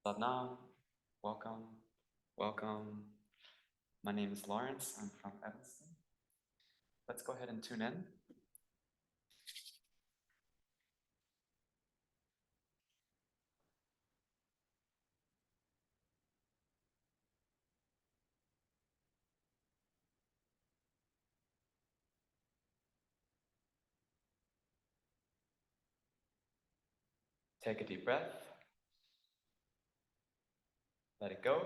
Sadnam, welcome, welcome. My name is Lawrence. I'm from Evanston. Let's go ahead and tune in. Take a deep breath. Let it go.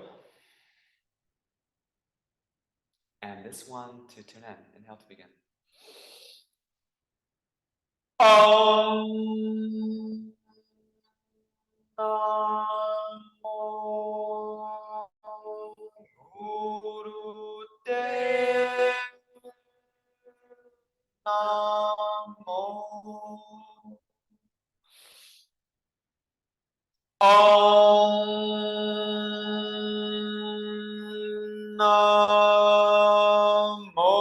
And this one to tune in. Inhale to begin. Om Namo Guru Dev Namo Om Namo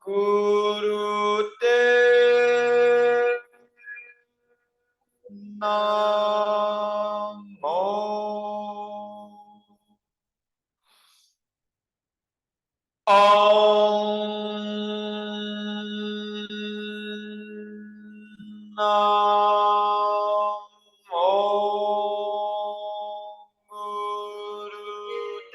Guru Dev Namo Om Namo Guru Dev Namo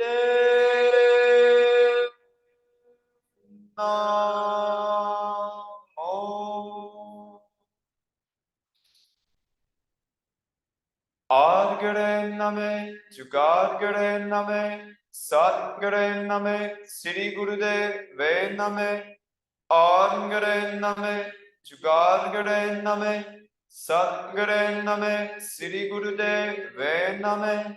Adgare Name, Jugadgare Name, Satgare Name, Sri Gurudev Ve Name, Adgare Name, Jugadgare Name, Satgare Name, Sri Gurudev Ve Name,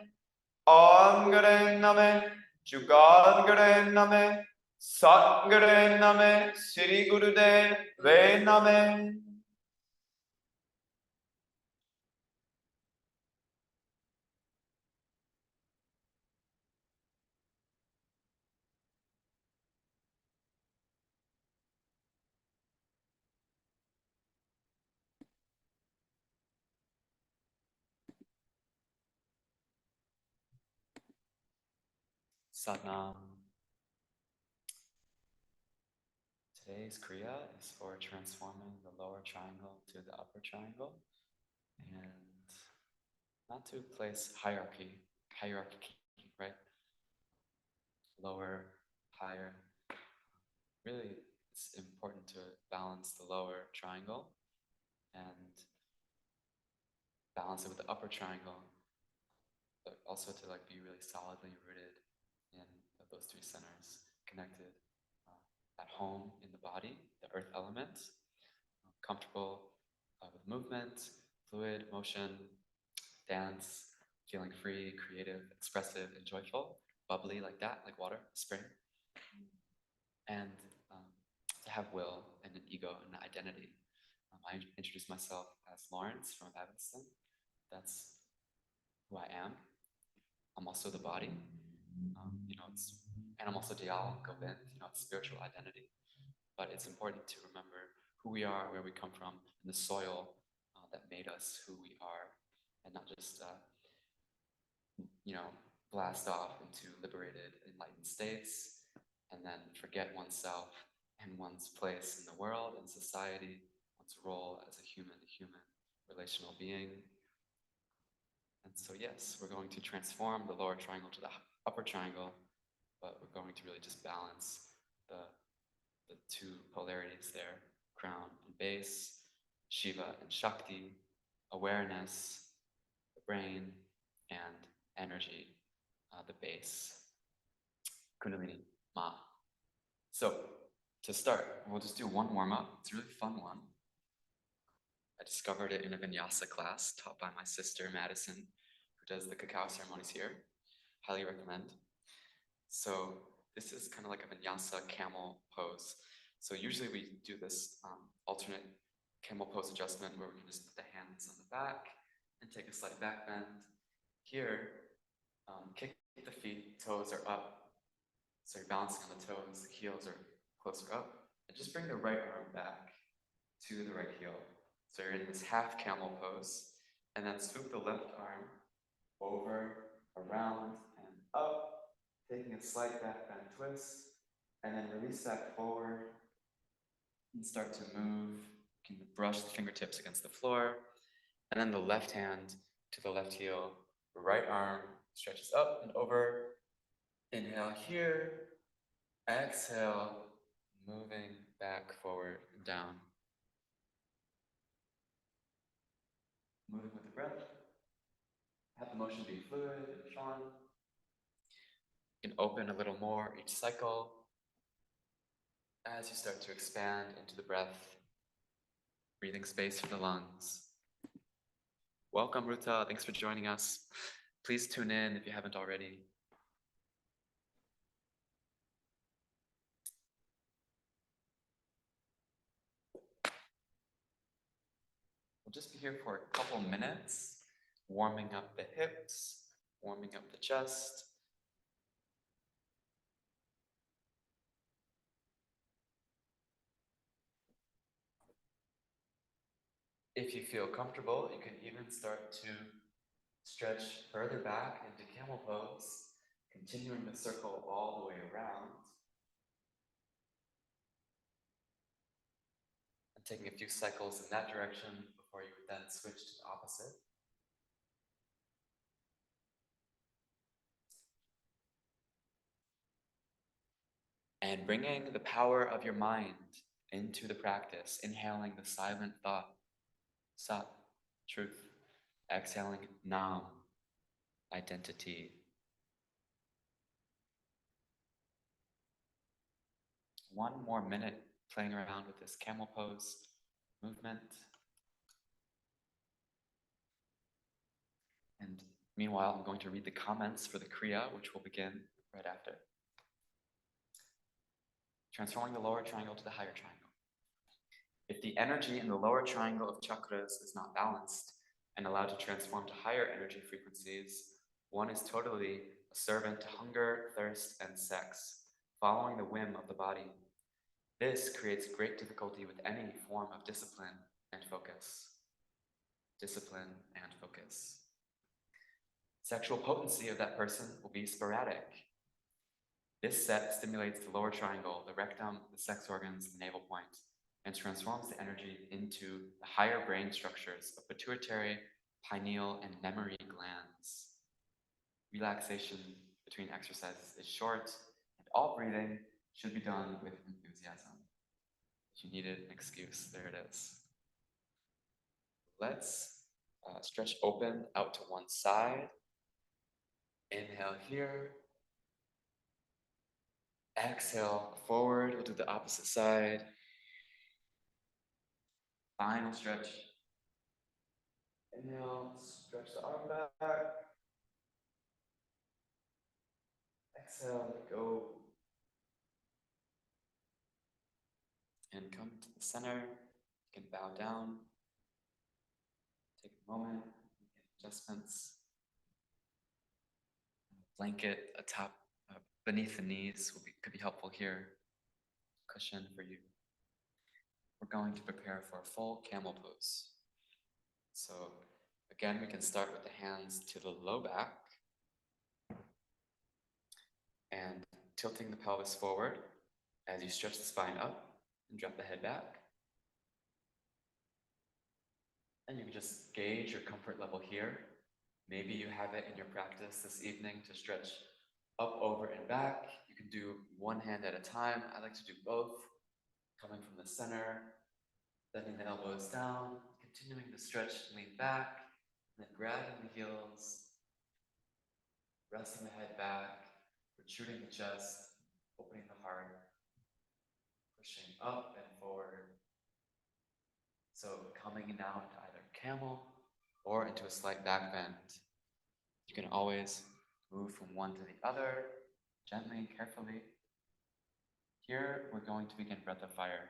Adgare Name, Jugadgare Name, Satgare Name, Sri Gurudev Ve Name. Satnam. Today's Kriya is for transforming the lower triangle to the upper triangle and not to place hierarchy, right? Lower, higher. Really, it's important to balance the lower triangle and balance it with the upper triangle, but also to be really solidly rooted in those three centers, connected at home in the body, the earth element, comfortable with movement, fluid, motion, dance, feeling free, creative, expressive, and joyful, bubbly like that, like water, spring. And to have will and an ego and an identity. I introduce myself as Lawrence from Evanston. That's who I am. I'm also the body. And I'm also Diyal, Govind, it's spiritual identity. But it's important to remember who we are, where we come from, and the soil that made us who we are, and not just, blast off into liberated, enlightened states, and then forget oneself and one's place in the world and society, one's role as a human relational being. And so, yes, we're going to transform the lower triangle to the upper triangle, but we're going to really just balance the two polarities there, crown and base, Shiva and Shakti, awareness, the brain, and energy, the base, Kundalini, Ma. So to start, we'll just do one warm-up. It's a really fun one. I discovered it in a vinyasa class taught by my sister, Madison, who does the cacao ceremonies here. Highly recommend. So this is kind of like a vinyasa camel pose. So usually we do this alternate camel pose adjustment where we can just put the hands on the back and take a slight back bend. Here, kick the feet, toes are up. So you're balancing on the toes, the heels are closer up. And just bring the right arm back to the right heel. So you're in this half camel pose. And then swoop the left arm over, around, and up, taking a slight back bend twist, and then release back forward, and start to move. You can brush the fingertips against the floor, and then the left hand to the left heel, right arm stretches up and over. Inhale here, exhale, moving back, forward, and down. Moving with the breath. Have the motion be fluid and fun. You can open a little more each cycle as you start to expand into the breath, breathing space for the lungs. Welcome, Ruta. Thanks for joining us. Please tune in if you haven't already. We'll just be here for a couple minutes, warming up the hips, warming up the chest. If you feel comfortable, you can even start to stretch further back into camel pose, continuing the circle all the way around. And taking a few cycles in that direction before you would then switch to the opposite. And bringing the power of your mind into the practice, inhaling the silent thought, Sat, truth, exhaling Nam, identity. One more minute playing around with this camel pose movement. And meanwhile, I'm going to read the comments for the Kriya, which will begin right after. Transforming the lower triangle to the higher triangle. If the energy in the lower triangle of chakras is not balanced and allowed to transform to higher energy frequencies, one is totally a servant to hunger, thirst, and sex, following the whim of the body. This creates great difficulty with any form of discipline and focus. Discipline and focus. Sexual potency of that person will be sporadic. This set stimulates the lower triangle, the rectum, the sex organs, the navel point, and transforms the energy into the higher brain structures of pituitary, pineal, and memory glands. Relaxation between exercises is short, and all breathing should be done with enthusiasm. If you needed an excuse, there it is. Let's stretch open out to one side. Inhale here. Exhale forward. We'll do the opposite side. Final stretch. Inhale, stretch the arm back. Exhale, let go. And come to the center. You can bow down. Take a moment, make adjustments. Blanket atop, beneath the knees could be helpful here. Cushion for you. We're going to prepare for a full camel pose. So again, we can start with the hands to the low back and tilting the pelvis forward as you stretch the spine up and drop the head back. And you can just gauge your comfort level here. Maybe you have it in your practice this evening to stretch up, over, and back. You can do one hand at a time. I like to do both. Coming from the center, letting the elbows down, continuing to stretch, lean back, and then grabbing the heels, resting the head back, protruding the chest, opening the heart, pushing up and forward. So coming now to either camel or into a slight back bend. You can always move from one to the other, gently and carefully. Here, we're going to begin breath of fire.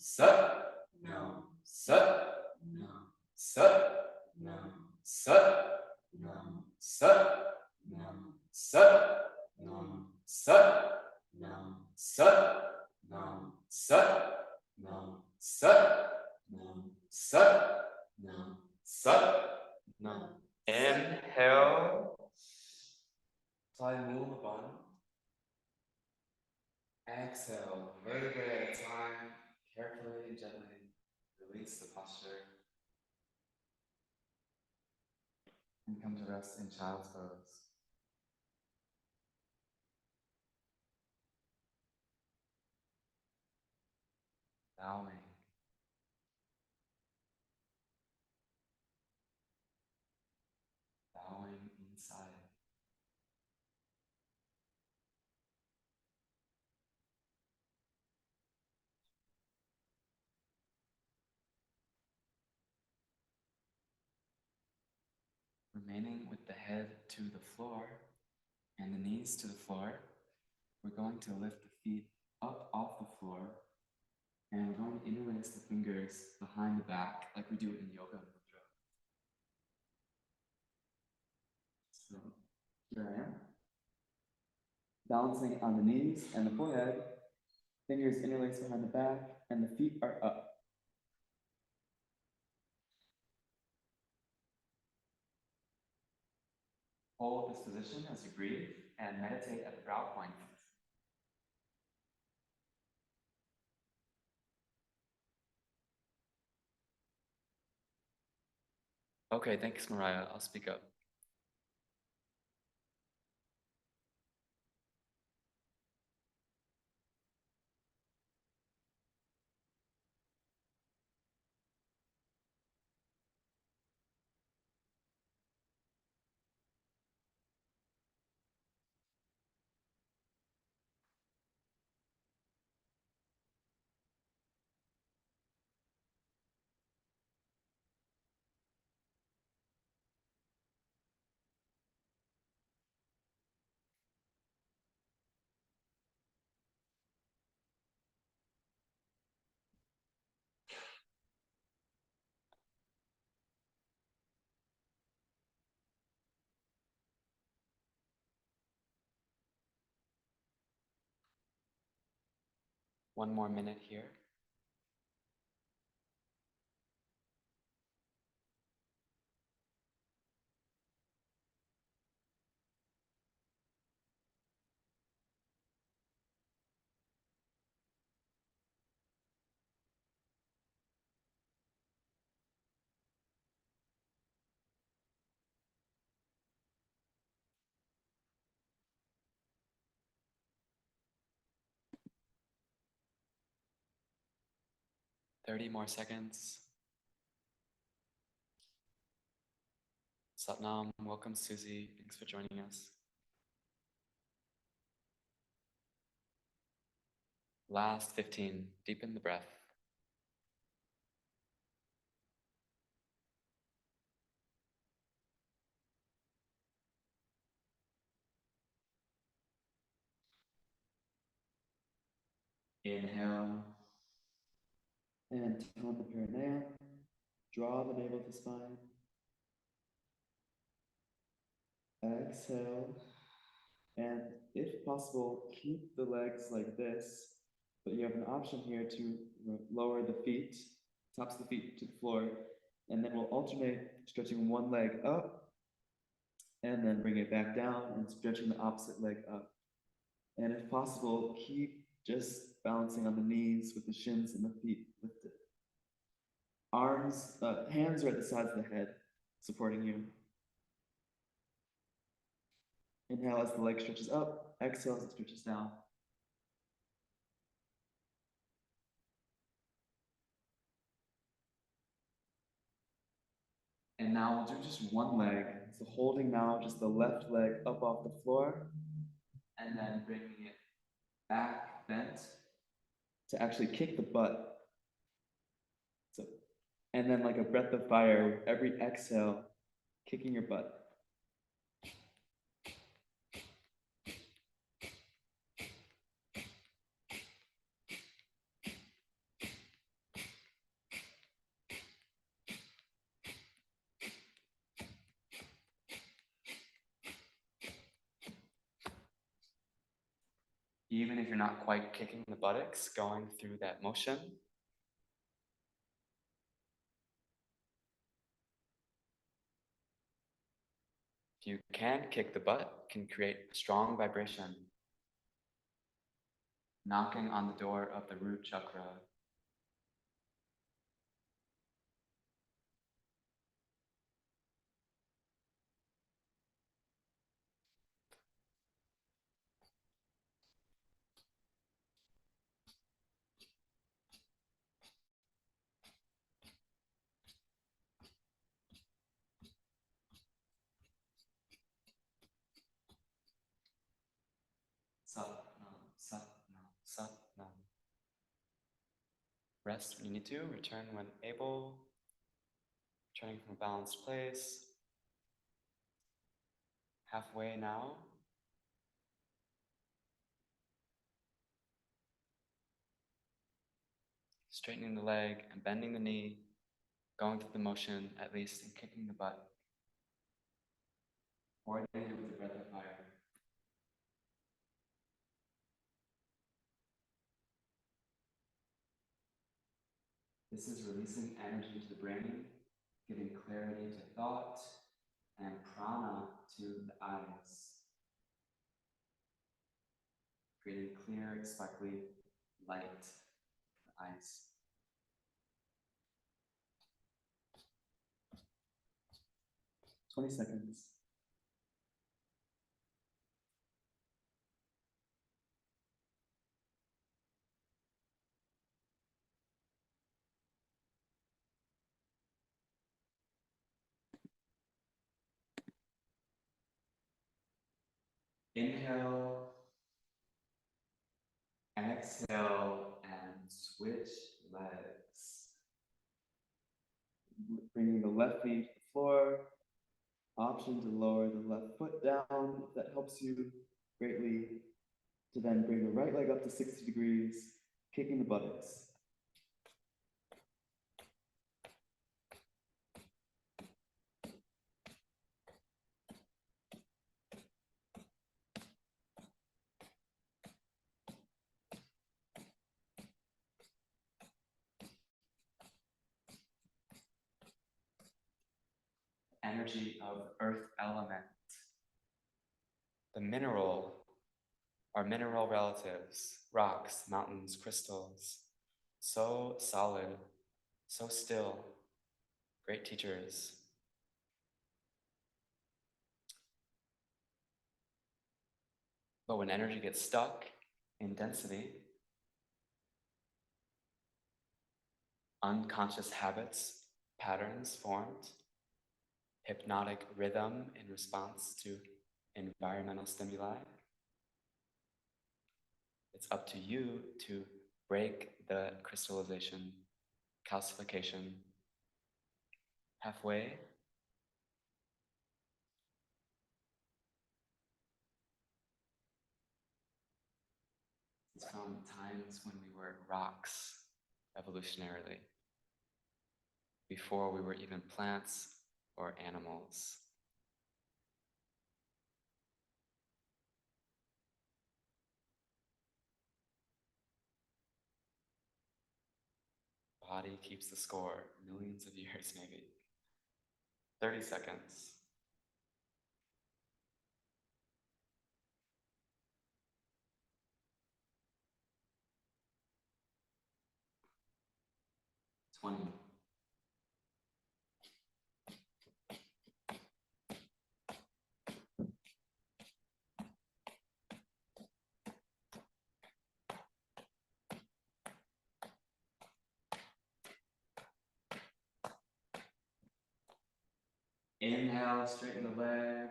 Sat, no, sat, no, sat, no, sat, no, sat, no, sat, no, sat, no, sat, no, sat, no, sat, no, sat, no, sat. no. Inhale. Fly moon upon. Exhale, vertebrae at a time. Carefully and gently release the posture. And come to rest in child's pose. Bowing. Bowing inside. Remaining with the head to the floor and the knees to the floor, we're going to lift the feet up off the floor and we're going to interlace the fingers behind the back like we do in yoga mudra. So here I am. Balancing on the knees and the forehead, fingers interlaced behind the back, and the feet are up. Hold this position as you breathe and meditate at the brow point. Okay, thanks, Mariah. I'll speak up. One more minute here. Thirty more seconds. Satnam, welcome Susie. Thanks for joining us. Last 15. Deepen the breath. Inhale. And tone the perineum. Draw the navel to spine. Exhale. And if possible, keep the legs like this, but you have an option here to lower the feet, tops of the feet to the floor, and then we'll alternate stretching one leg up, and then bring it back down and stretching the opposite leg up. And if possible, keep just balancing on the knees with the shins and the feet lifted. Hands are at the sides of the head, supporting you. Inhale as the leg stretches up, exhale as it stretches down. And now we'll do just one leg. So holding now just the left leg up off the floor, and then bringing it back bent to actually kick the butt. So, and then like a breath of fire, every exhale, kicking your butt. Even if you're not quite kicking the buttocks, going through that motion. If you can kick the butt, can create a strong vibration, knocking on the door of the root chakra. Sat Nam, Sat Nam, Sat Nam. Rest when you need to, return when able, returning from a balanced place. Halfway now. Straightening the leg and bending the knee, going through the motion at least, and kicking the butt. Coordinated with the breath of fire. This is releasing energy to the brain, giving clarity to thought, and prana to the eyes. Creating clear, sparkly light in the eyes. "20 seconds. Inhale, exhale, and switch legs. Bringing the left knee to the floor. Option to lower the left foot down if that helps you greatly. To then bring the right leg up to 60 degrees, kicking the buttocks. Energy of earth element. The mineral, our mineral relatives, rocks, mountains, crystals, so solid, so still, great teachers. But when energy gets stuck in density, unconscious habits, patterns formed, hypnotic rhythm in response to environmental stimuli. It's up to you to break the crystallization, calcification. Halfway. It's from times when we were rocks, evolutionarily, before we were even plants or animals. Body keeps the score, millions of years maybe. 30 seconds. "20. Inhale, straighten the leg.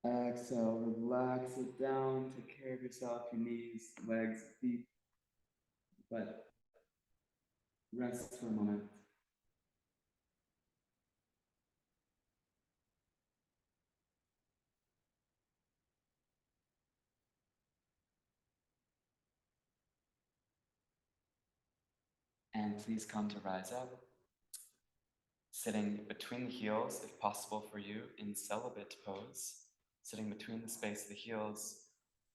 Exhale, relax it down. Take care of yourself, your knees, legs, feet. But rest for a moment. And please come to rise up. Sitting between the heels, if possible for you, in celibate pose. Sitting between the space of the heels,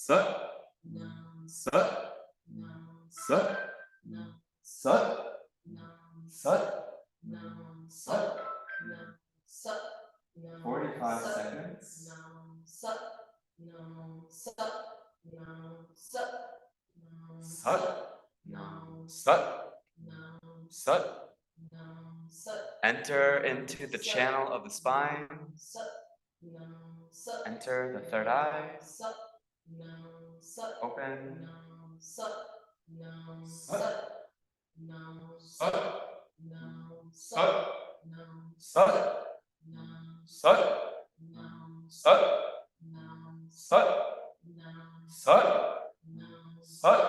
Sut, Nam. sut, Nam. sut, Nam. sut, Nam. sut, Nam. sut. Nam. Sut. Nam. 45 Sut. seconds. Nam. Sut. Nam. Sut. Nam. Sut. Nam. Sut, Nam. sut, Nam. sut. Nam. Sut. Enter into the channel of the spine. Sut. Nam. Sut. Enter the third eye. Sut. Nam. Sut. Open. Nam. Sut. Nam. Sut. Sut. Nam. Sut, Nam. sut, Nam. sut, Nam. sut, Nam. sut, Nam. sut, Nam. sut, Nam. sut,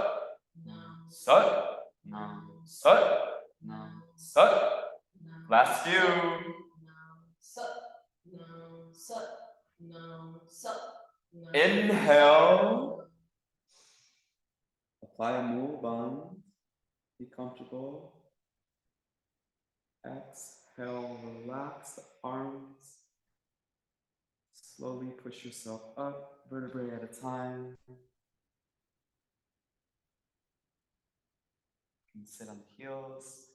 Nam. sut, Nam. sut, Nam. sut. Nam. Last few. Nam. Sut. Nam. Sut. Nam. Sut. Nam. Inhale. Apply a move bond. Be comfortable. Exhale, relax the arms. Slowly push yourself up, vertebrae at a time. You can sit on the heels,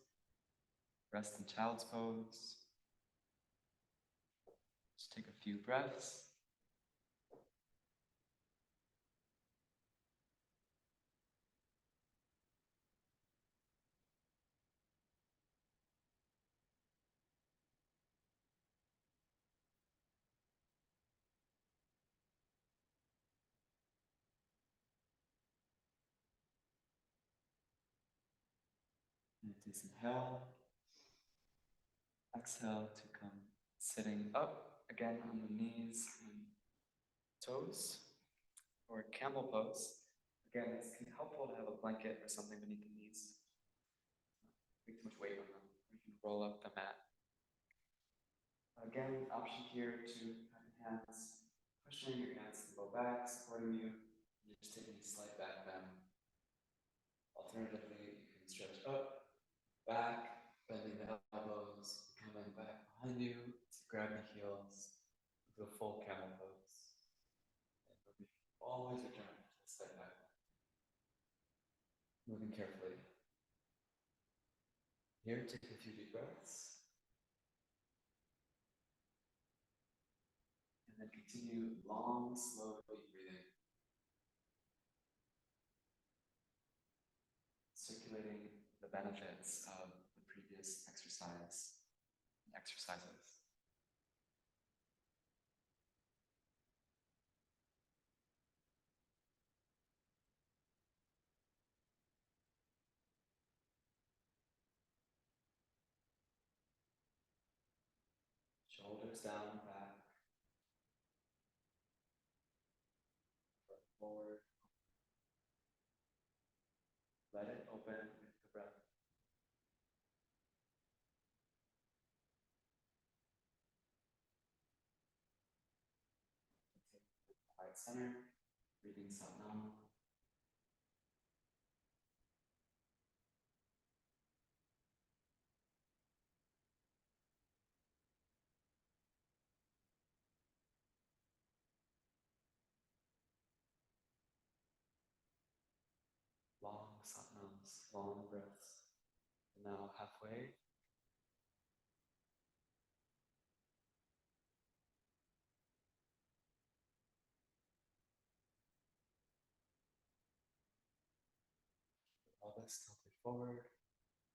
rest in child's pose. Just take a few breaths. And a decent inhale. Exhale to come sitting up again on the knees and toes, or camel pose. Again, it's helpful to have a blanket or something beneath the knees. Make too much weight on them. You can roll up the mat. Again, option here to have your hands pushing your hands to the low back, supporting you. You're just taking a slight back bend. Alternatively, you can stretch up, back, bending the elbows, coming back behind you to grab the heels, do a full camel pose. And always return to the slight back bend. Moving carefully. Here, take a few deep breaths. And then continue long, slow, deep breathing. Circulating the benefits of the previous exercises. Shoulders down, back, forward. Let it open with the breath. Heart center, breathing Satnam. Long Satnams, long breaths. And now halfway. Pelvis tilted forward,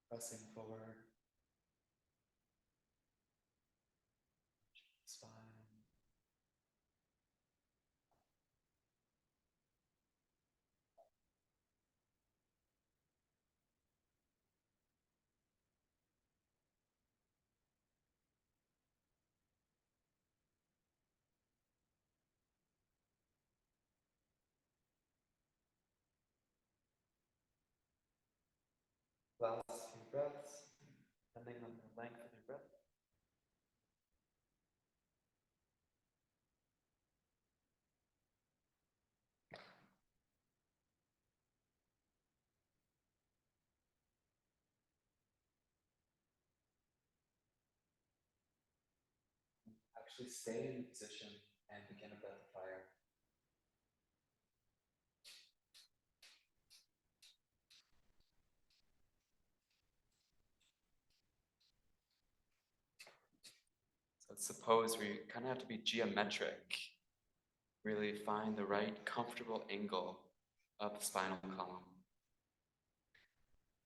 pressing forward. Spine. Last few breaths, depending on the length of your breath. Actually stay in position and begin a breath of fire. It's a pose where you kind of have to be geometric, really find the right comfortable angle of the spinal column.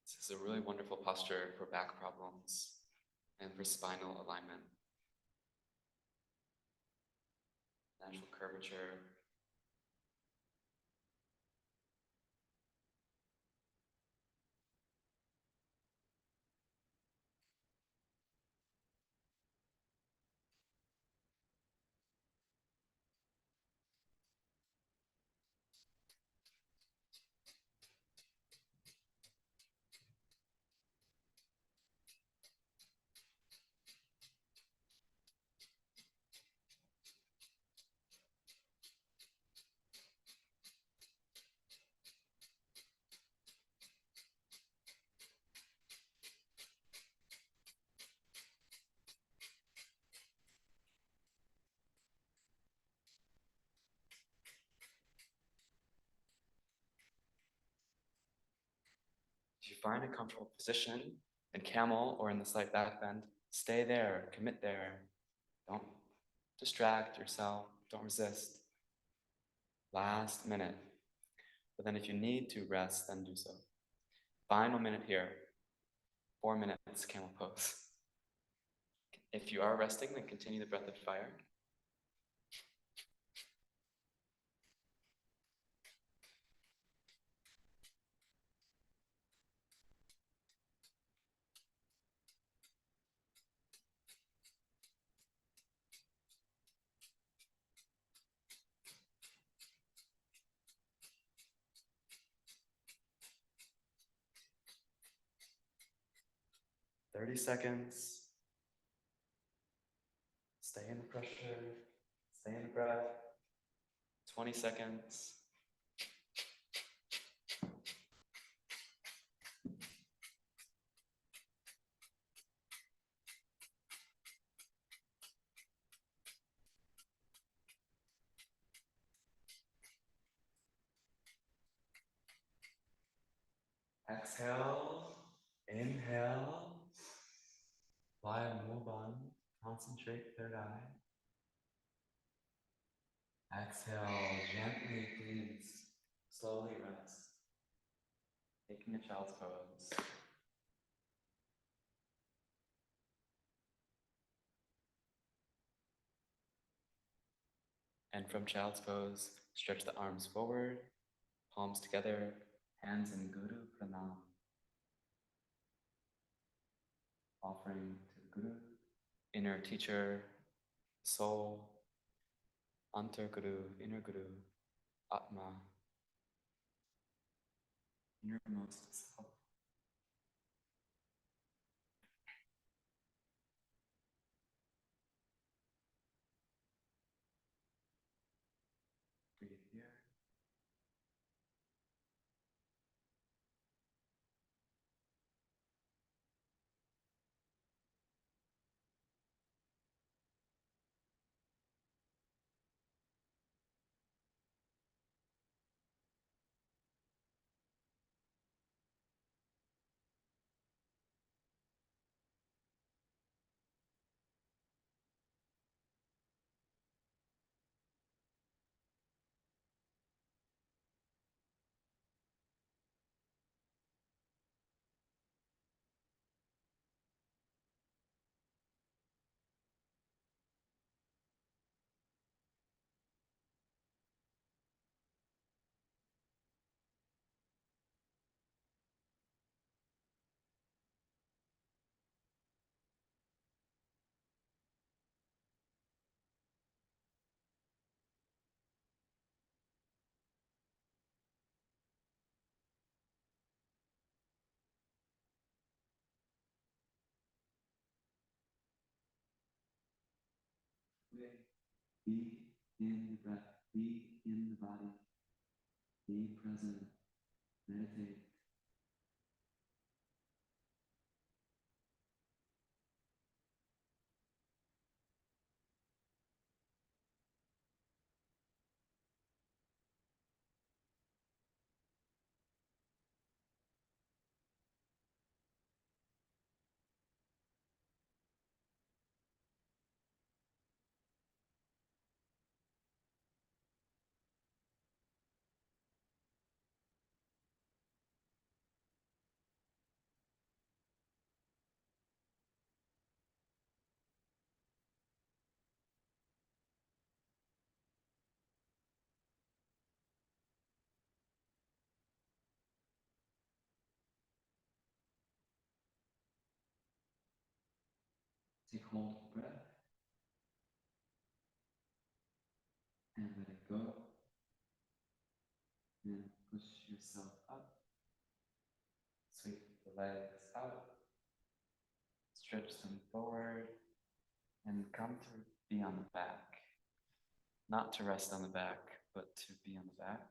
This is a really wonderful posture for back problems and for spinal alignment. Natural curvature. If you find a comfortable position in camel or in the slight back bend, stay there, commit there. Don't distract yourself, don't resist. Last minute. But then if you need to rest, then do so. Final minute here. 4 minutes, camel pose. If you are resting, then continue the breath of fire. "30 seconds. Stay in the pressure. Stay in the breath. 20 seconds. Exhale. Inhale. Vaya Mobun. Concentrate, third eye. Exhale, gently, please. Slowly rest. Taking a child's pose. And from child's pose, stretch the arms forward, palms together, hands in Guru Pranam. Offering to the Guru, inner teacher, soul, Antar Guru, inner Guru, Atma, innermost self. Breathe here. Be in the breath, be in the body, be present, meditate. Take hold of the breath and let it go. And push yourself up. Sweep the legs out. Stretch them forward and come to be on the back. Not to rest on the back, but to be on the back,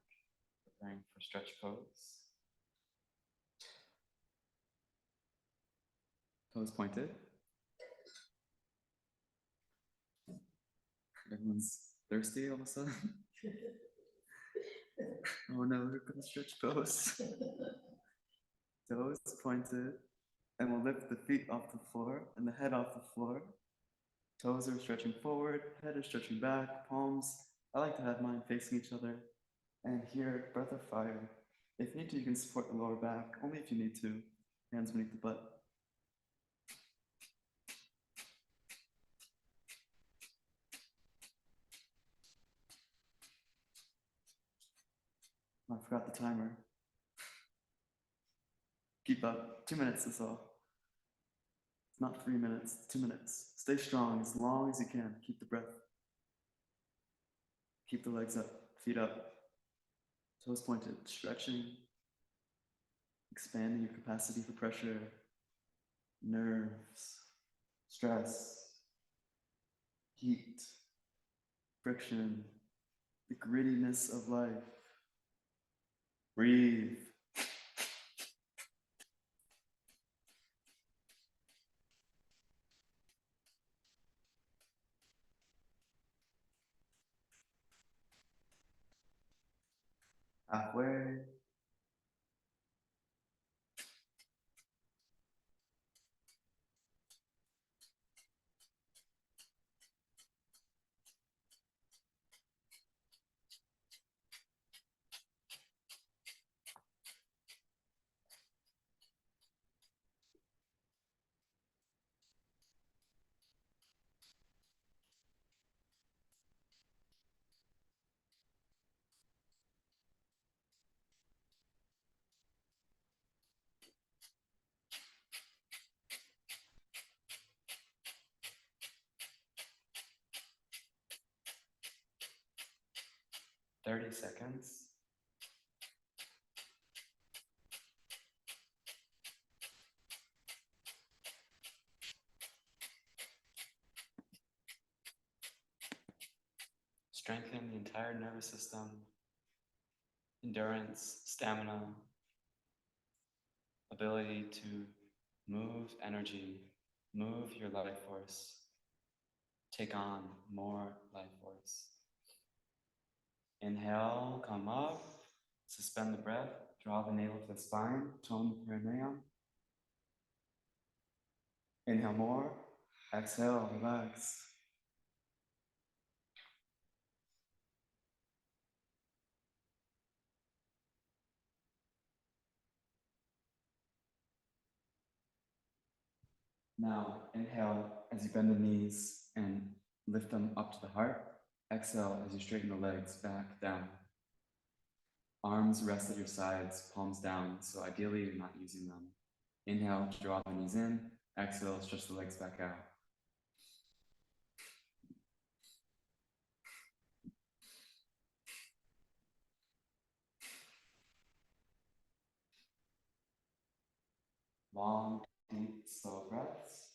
preparing for stretch pose. Toes pointed. Everyone's thirsty all of a sudden. Oh no, we're gonna stretch pose. Toes pointed. And we'll lift the feet off the floor and the head off the floor. Toes are stretching forward, head is stretching back, palms. I like to have mine facing each other. And here, breath of fire. If you need to, you can support the lower back, only if you need to. Hands beneath the butt. I forgot the timer. Keep up. 2 minutes is all. It's not 3 minutes, 2 minutes. Stay strong as long as you can. Keep the breath. Keep the legs up, feet up. Toes pointed, stretching. Expanding your capacity for pressure. Nerves. Stress. Heat. Friction. The grittiness of life. Breathe. Halfway. "30 seconds. Strengthen the entire nervous system, endurance, stamina, ability to move energy, move your life force, take on more life force. Inhale, come up, suspend the breath, draw the navel to the spine, tone the perineum. Inhale more, exhale, relax. Now, inhale as you bend the knees and lift them up to the heart. Exhale as you straighten the legs back down. Arms rest at your sides, palms down, so ideally you're not using them. Inhale, draw the knees in. Exhale, stretch the legs back out. Long, deep, slow breaths.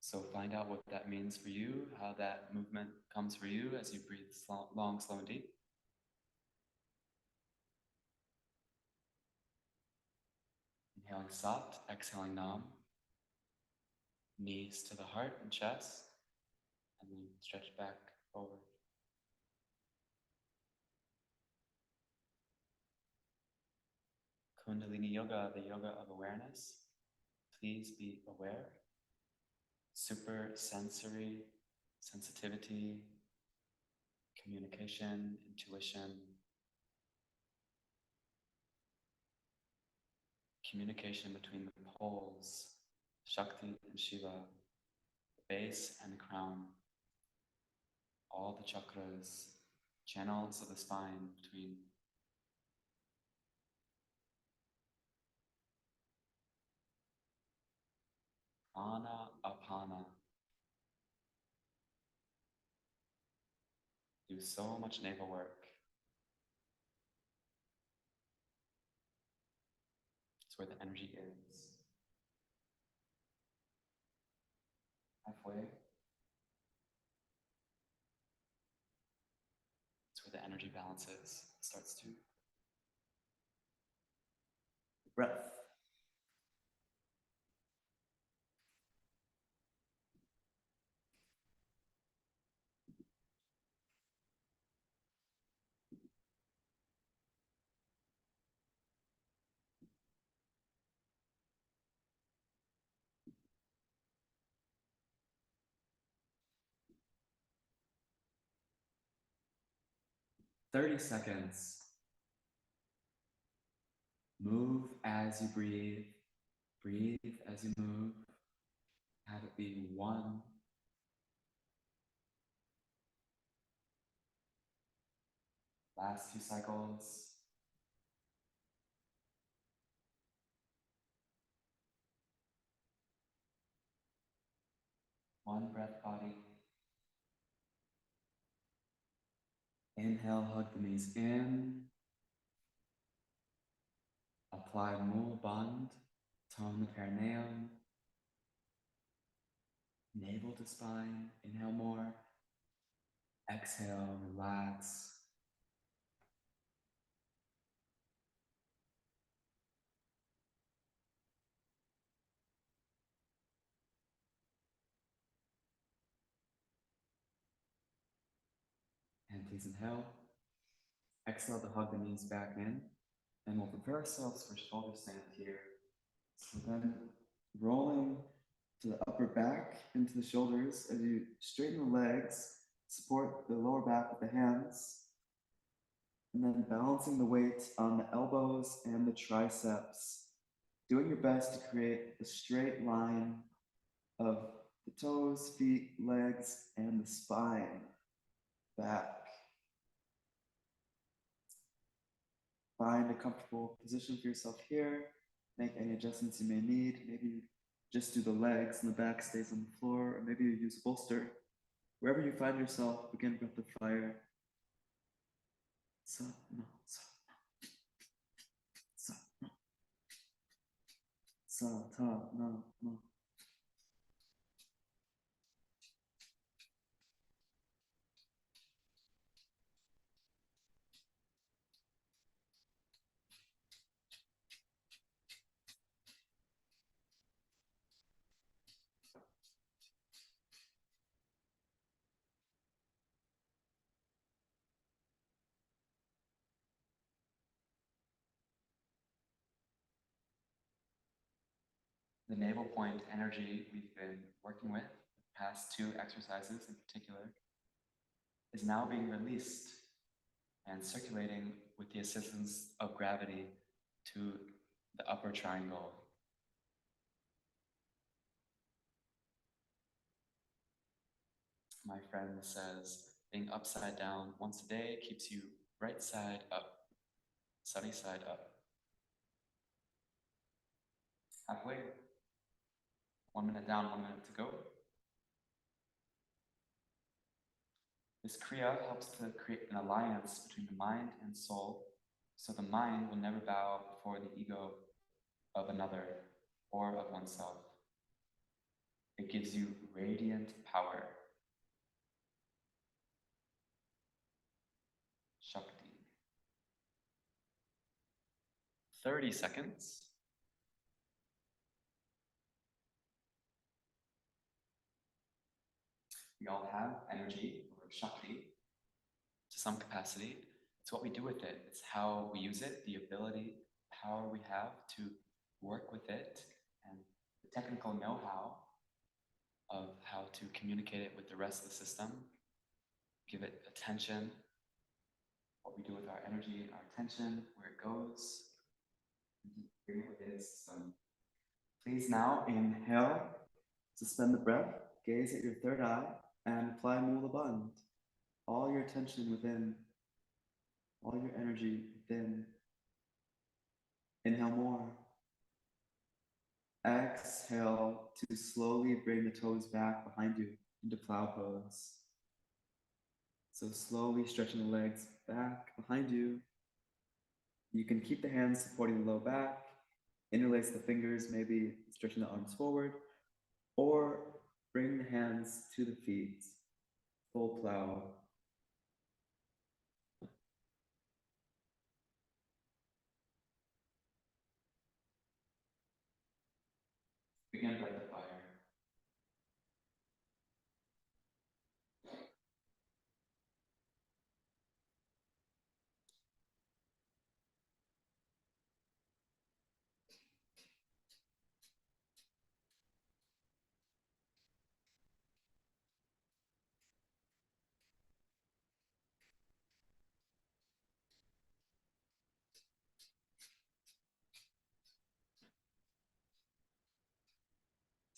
So find out what that means for you, how that movement comes for you as you breathe long, slow, and deep. Inhaling soft, exhaling numb. Knees to the heart and chest, and then stretch back forward. Kundalini Yoga, the yoga of awareness. Please be aware. Super sensory, sensitivity, communication, intuition. Communication between the poles, Shakti and Shiva, the base and the crown. All the chakras, channels of the spine between. Ana Apana. Do so much navel work. It's where the energy is. Halfway. It's where the energy balances, starts to. Breath. "30 seconds. Move as you breathe. Breathe as you move. Have it be one. Last 2 cycles. One breath body. Inhale, hug the knees in. Apply Mula Bandh, tone the perineum. Navel to spine, inhale more. Exhale, relax. And please inhale. Exhale to hug the knees back in. And we'll prepare ourselves for shoulder stand here. So then rolling to the upper back into the shoulders as you straighten the legs, support the lower back with the hands, and then balancing the weight on the elbows and the triceps, doing your best to create a straight line of the toes, feet, legs, and the spine back. Find a comfortable position for yourself here. Make any adjustments you may need. Maybe just do the legs and the back stays on the floor, or maybe you use a bolster. Wherever you find yourself, begin breath of fire. Sa, no, sa, no. Sa, no. Sa, ta, no, no. The navel point energy we've been working with, the past 2 exercises in particular, is now being released and circulating with the assistance of gravity to the upper triangle. My friend says being upside down once a day keeps you right side up, sunny side up. Halfway. 1 minute down, 1 minute to go. This Kriya helps to create an alliance between the mind and soul, so the mind will never bow before the ego of another or of oneself. It gives you radiant power. Shakti. 30 seconds. We all have energy or Shakti to some capacity. It's what we do with it. It's how we use it, the ability, power we have to work with it, and the technical know-how of how to communicate it with the rest of the system, give it attention, what we do with our energy, our attention, where it goes, bring it within the system. Please now inhale, suspend the breath, gaze at your third eye, and apply Mula Bandh. All your attention within, all your energy within. Inhale more. Exhale to slowly bring the toes back behind you into plow pose. So slowly stretching the legs back behind you. You can keep the hands supporting the low back, interlace the fingers, maybe stretching the arms forward, or bring the hands to the feet, full plow. Begin by the fire.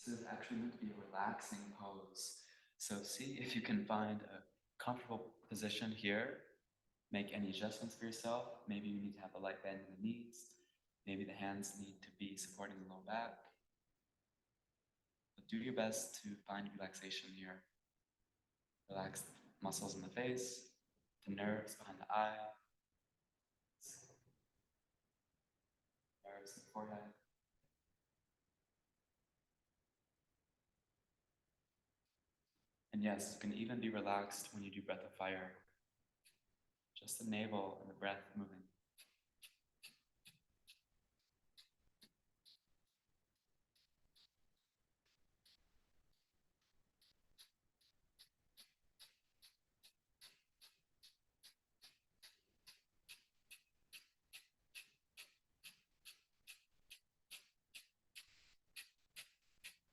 This is actually meant to be a relaxing pose. So see if you can find a comfortable position here. Make any adjustments for yourself. Maybe you need to have a light bend in the knees. Maybe the hands need to be supporting the low back. But do your best to find relaxation here. Relax the muscles in the face, the nerves behind the eye, nerves in the forehead. And yes, you can even be relaxed when you do breath of fire. Just the navel and the breath moving.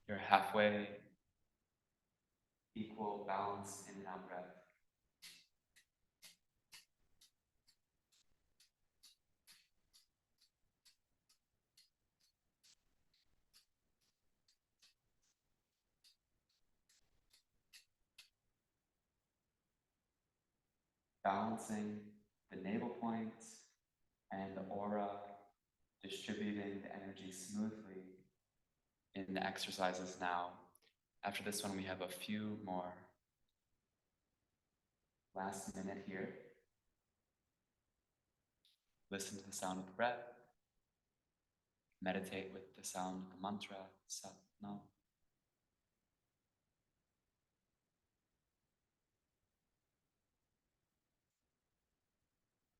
You're halfway, equal balance in and out breath. Balancing the navel points and the aura, distributing the energy smoothly in the exercises now. After this one, we have a few more. Last minute here. Listen to the sound of the breath. Meditate with the sound of the mantra, Sat Nam.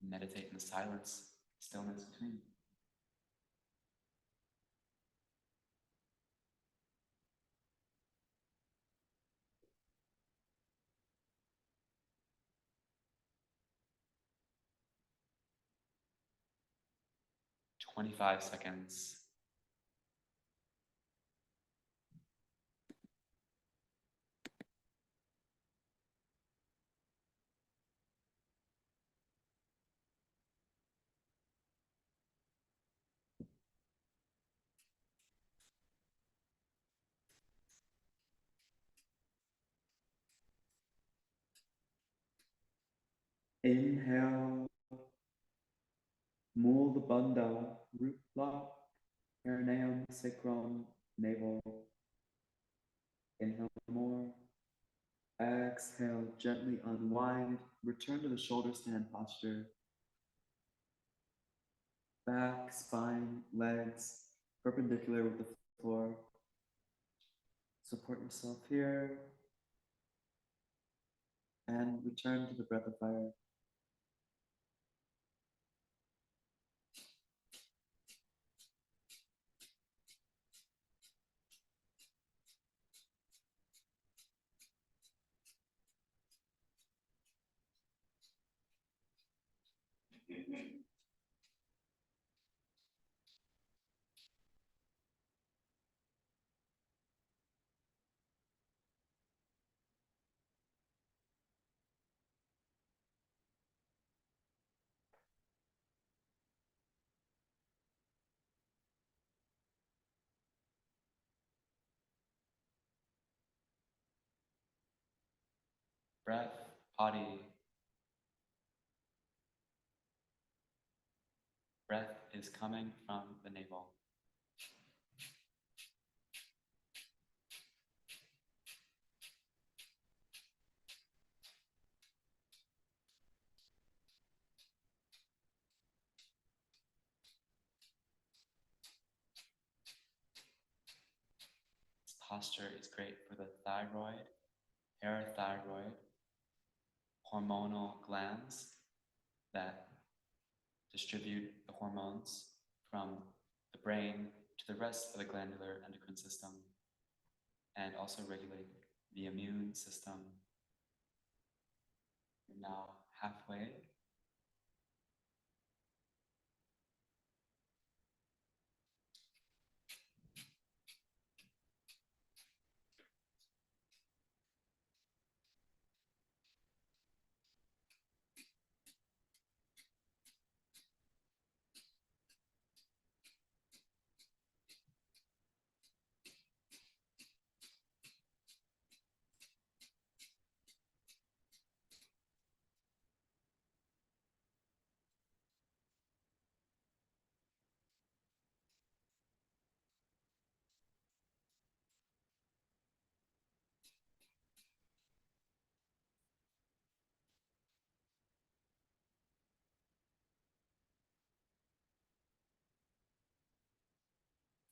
Meditate in the silence, stillness between. "25 seconds." Inhale, Mula Bandha, root block, perineum, sacrum, navel. Inhale more. Exhale, gently unwind. Return to the shoulder stand posture. Back, spine, legs, perpendicular with the floor. Support yourself here. And return to the breath of fire. Breath, body. Breath is coming from the navel. posture is great for the thyroid, parathyroid, hormonal glands that distribute the hormones from the brain to the rest of the glandular endocrine system, and also regulate the immune system. You're now halfway.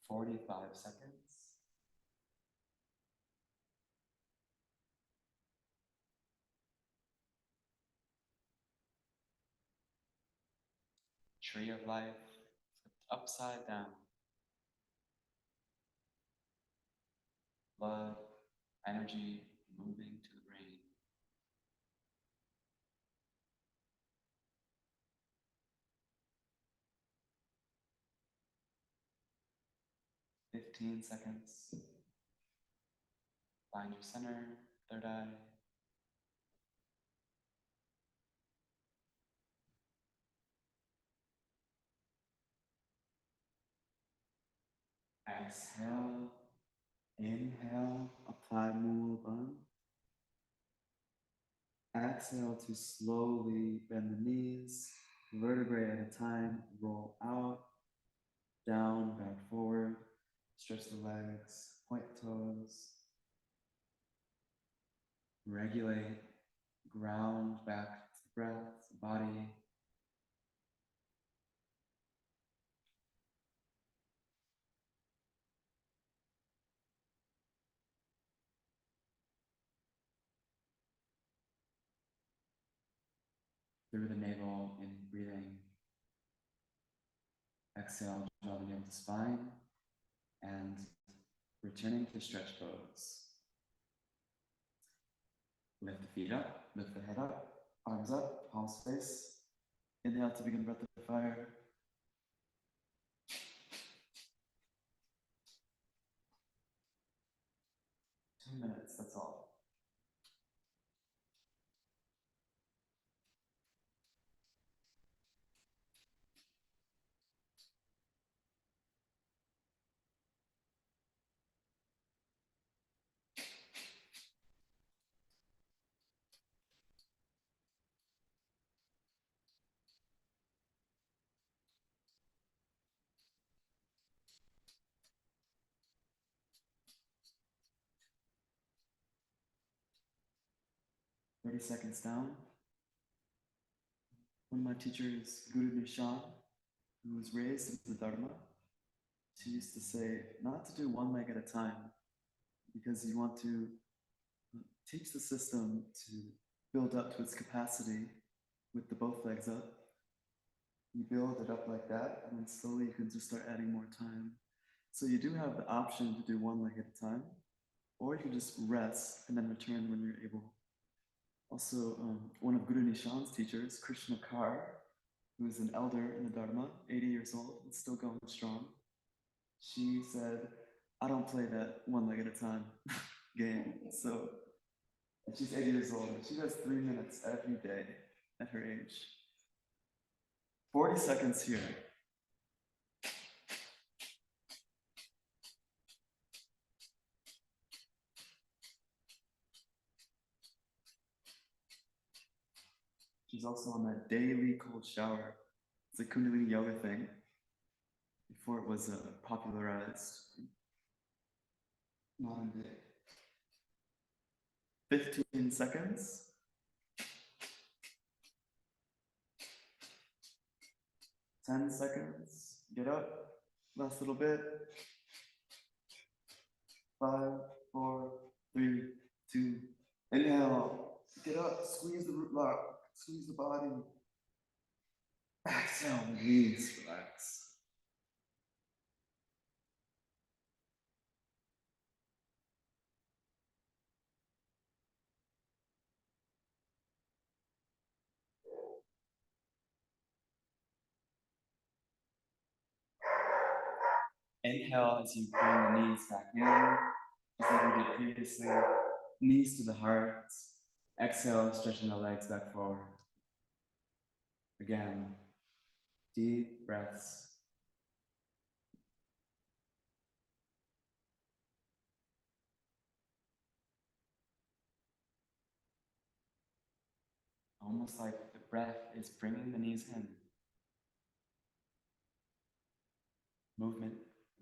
"45 seconds. Tree of life flipped upside down. Blood, energy moving to the brain. "15 seconds. Find your center, third eye. Exhale, inhale, apply Mula Bandha. Exhale to slowly bend the knees, vertebrae at a time, roll out, down, back forward, stretch the legs, point toes, regulate, ground back to the breath, body. Through the navel in breathing. Exhale, dropping into the spine and returning to stretch pose. Lift the feet up, lift the head up, arms up, palms face. Inhale to begin breath of fire. Two minutes, that's all. "30 seconds down." One of my teachers, Guru Nishan, who was raised in the Dharma, she used to say not to do one leg at a time because you want to teach the system to build up to its capacity with the both legs up. You build it up like that, and then slowly you can just start adding more time. So you do have the option to do one leg at a time, or you can just rest and then return when you're able. Also, one of Guru Nishan's teachers, Krishna Kar, who is an elder in the Dharma, 80 years old and still going strong, she said, "I don't play that one leg at a time game." So, and she's 80 years old, and she does 3 minutes every day at her age. 40 seconds here. She's also on that daily cold shower. It's a Kundalini yoga thing before it was popularized. Modern day. 15 seconds. 10 seconds. Get up. Last little bit. 5, 4, 3, 2. Inhale. Get up. Squeeze the root lock. Squeeze the body. Exhale. Release. Relax. Inhale as you bring the knees back in, just like we did previously. Knees to the heart. Exhale, stretching the legs back forward. Again, deep breaths. Almost like the breath is bringing the knees in. Movement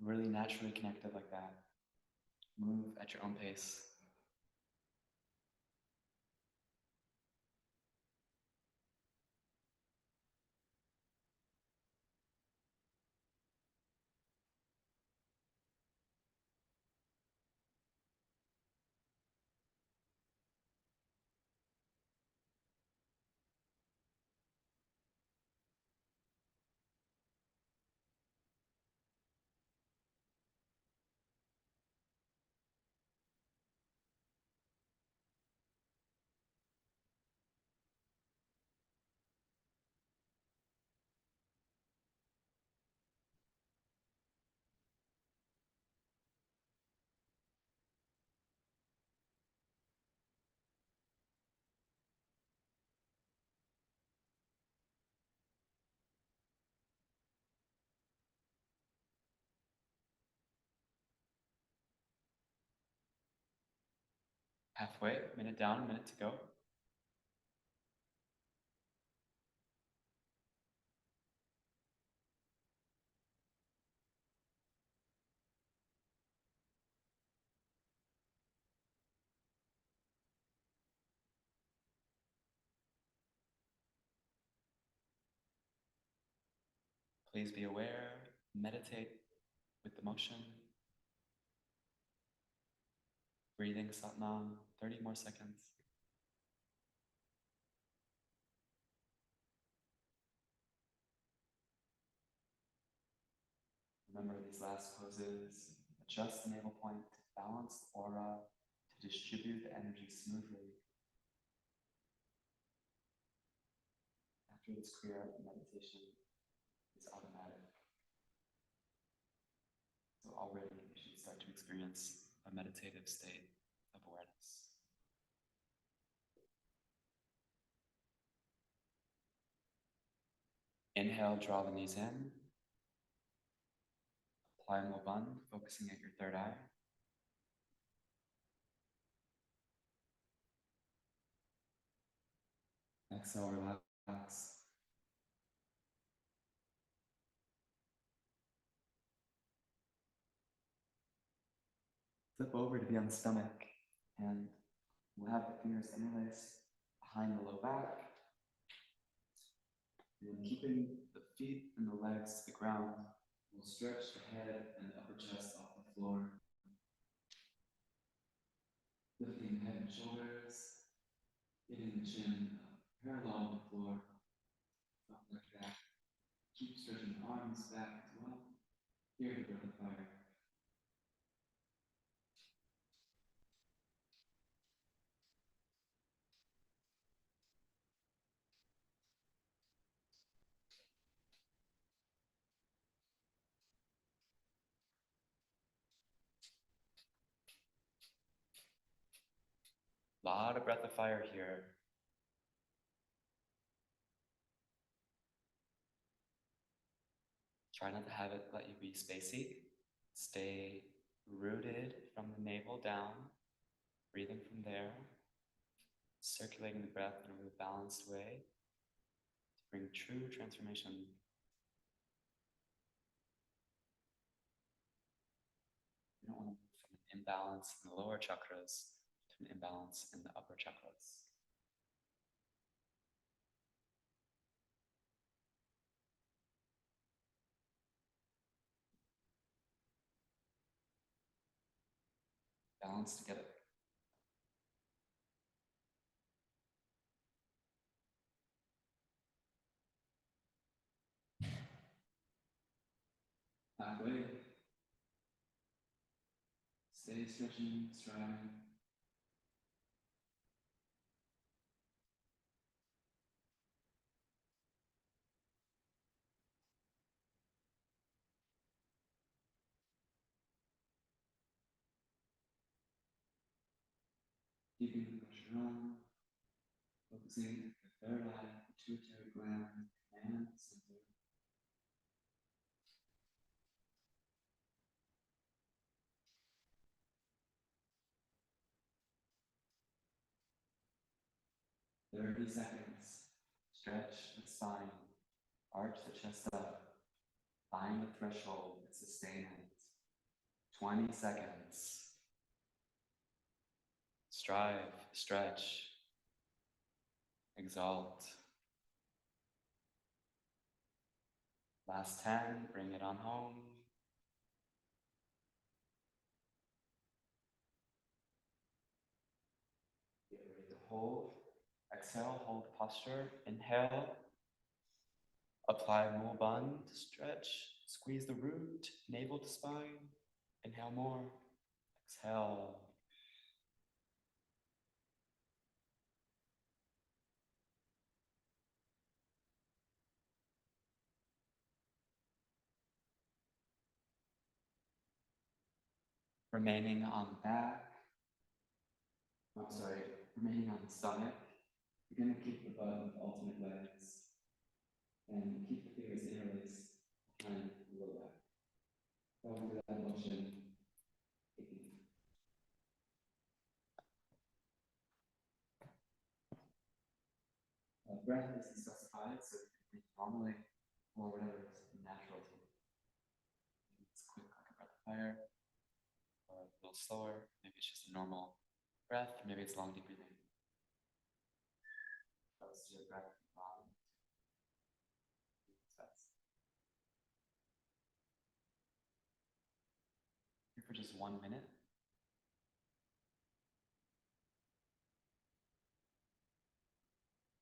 really naturally connected like that. Move at your own pace. Halfway, minute down, minute to go. Please be aware, meditate with the motion. Breathing Satnam, 30 more seconds. Remember these last poses, adjust the navel point, balance the aura, to distribute the energy smoothly. After it's clear, the meditation is automatic. So already you should start to experience a meditative state of awareness. Inhale, draw the knees in. Apply Moban, focusing at your third eye. Exhale, relax. Flip over to be on the stomach, and we'll have the fingers interlaced behind the low back. And keeping the feet and the legs to the ground, we'll stretch the head and the upper chest off the floor. Lifting head and shoulders, getting the chin parallel with the floor, up like that. Keep stretching the arms back as well. Here the breath of fire. Lot of breath of fire here. Try not to have it let you be spacey. Stay rooted from the navel down, breathing from there, circulating the breath in a really balanced way to bring true transformation. You don't want to move from an imbalance in the lower chakras to an imbalance in the upper chakras. balance together. Halfway. Stay stretching, stride. Keeping the pressure on, focusing the third eye, pituitary gland, and center. Thirty seconds. Stretch the spine, arch the chest up, find the threshold and sustain it. 20 seconds. Strive, stretch, exalt. Last 10, bring it on home. Get ready to hold. Exhale, hold posture. Inhale. Apply Mul Bandha, stretch. Squeeze the root, navel to spine. Inhale more. Exhale. Remaining on the back. Remaining on the stomach. You're going to keep the butt with alternate legs and keep the fingers interlaced behind the low back. Going through that motion. Breath isn't specified, so you can breathe normally or whatever is natural to you. Maybe it's quick like a breath of fire, or a little slower. Maybe it's just a normal breath, or maybe it's long deep breathing. Let's do a breath from the bottom. Here for just 1 minute.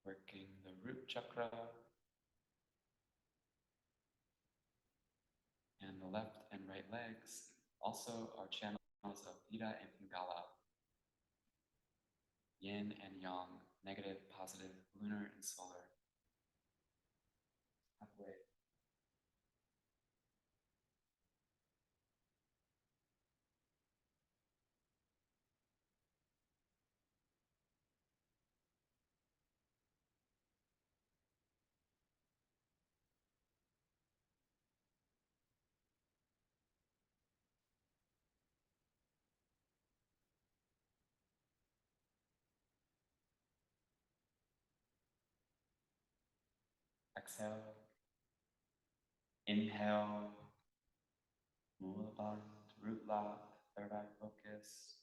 Working the root chakra and the left and right legs. Also our channels of Ida and Pingala. Yin and Yang, negative, positive, lunar and solar. Halfway. Exhale. Inhale. Mula Bandha, root lock, third eye focus.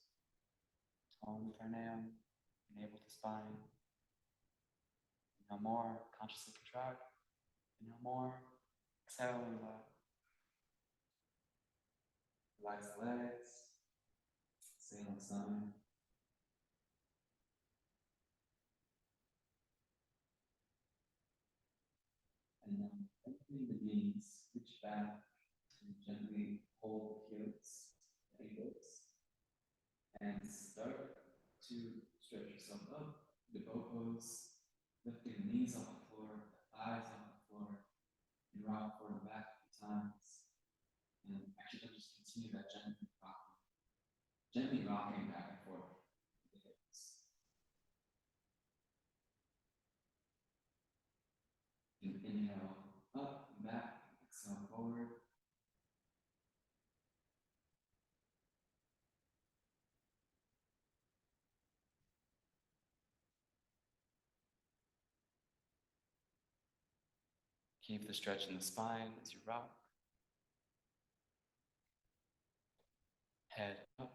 Tone pranayam, navel to spine. Inhale more, consciously contract. Inhale more. Exhale, relax. Relax the legs. Stay on the side. And then lengthening the knees, reach back and gently hold the heels, the ankles. And start to stretch yourself up, the bow pose, lifting the knees off the floor, the thighs off the floor, and rock forward and back a few times. And actually just continue that gently rocking back and forth. And inhale up and back, exhale forward. Keep the stretch in the spine as you rock. Head up.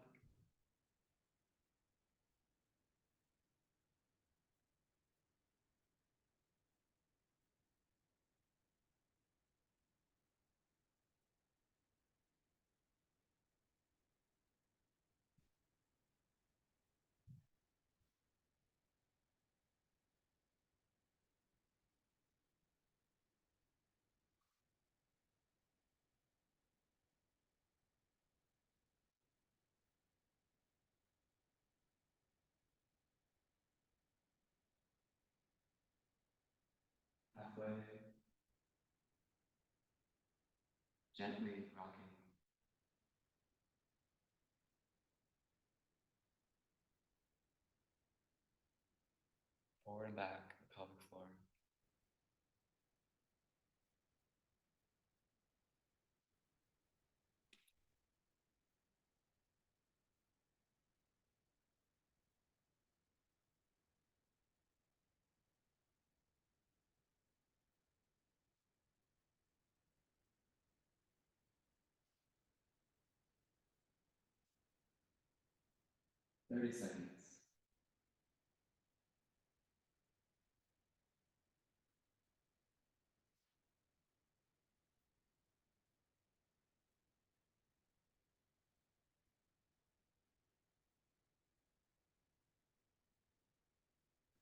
halfway. Gently rocking. Forward and back, the pelvic floor. $30.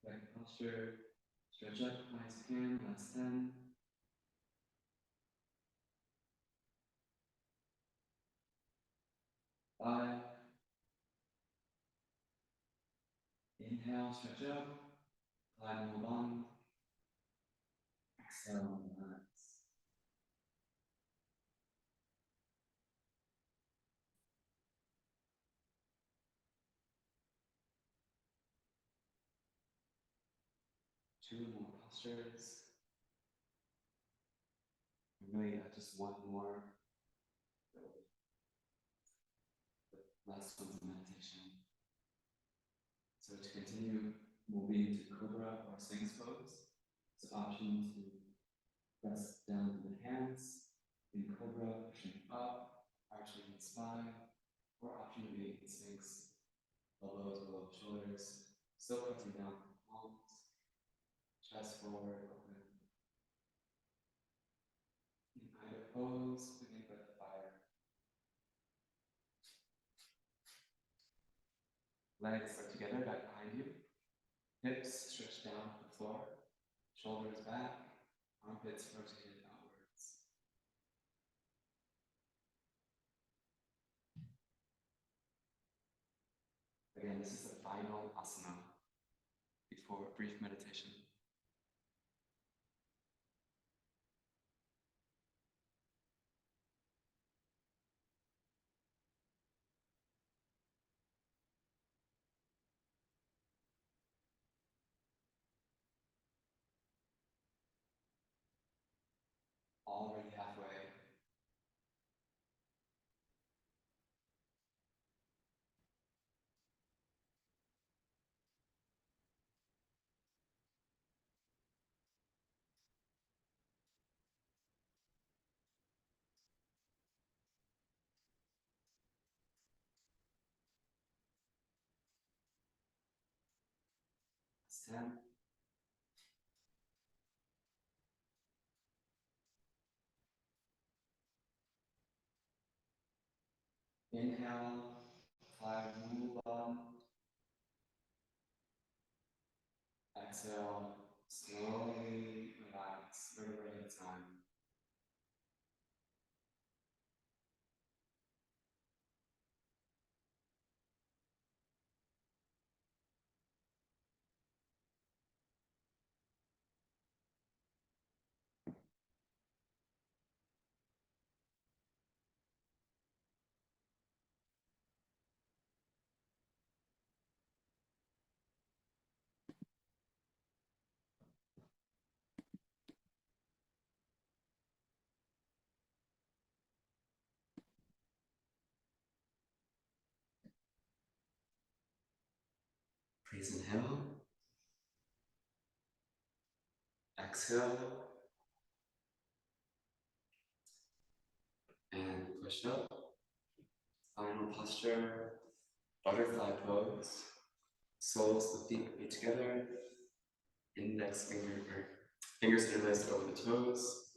Back posture. Stretch up, high as you can. Last 10. 5. Inhale, stretch up. Glide, move on. Exhale, relax. Two more postures. Really, just one more. The last one's a meditation. So to continue moving to Cobra or Sphinx pose, it's an option to press down with the hands in Cobra, pushing up, arching the spine, or option B in Sphinx, elbows below shoulders, still pressing down with the palms, chest forward, open. In either pose, begin with the fire. Legs are together back behind you. Hips stretch down to the floor. Shoulders back. Armpits rotated outwards. Again, this is the final asana before a brief meditation. Already halfway. It's 10. Inhale, climb, move on. Exhale, slowly relax, vertebrae at a time. Please inhale. Exhale. And push up. Final posture. Butterfly pose. Soles of the feet be together. Index finger, or fingers interlaced over the toes.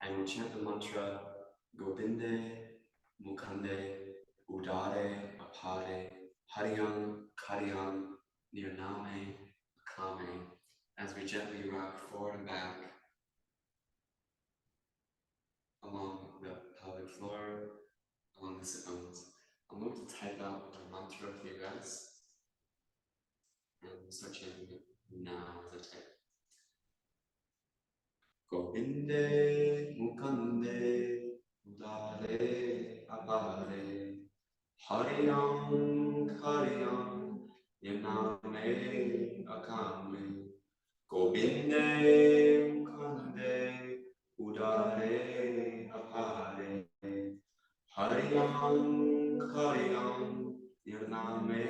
And we chant the mantra Govinde, Mukande, Udare, Apare, Hariyam, Kariyam, Nirname, Kame, as we gently rock forward and back along the pelvic floor, along the sit bones. I'll move to type out the mantra for you guys. And start chanting it now as I type. Govinde Mukande Udare Abare Hariyam Kariyam Yaname Akame Govinde Mukande Udare Abare Hariyam Kariyam Yaname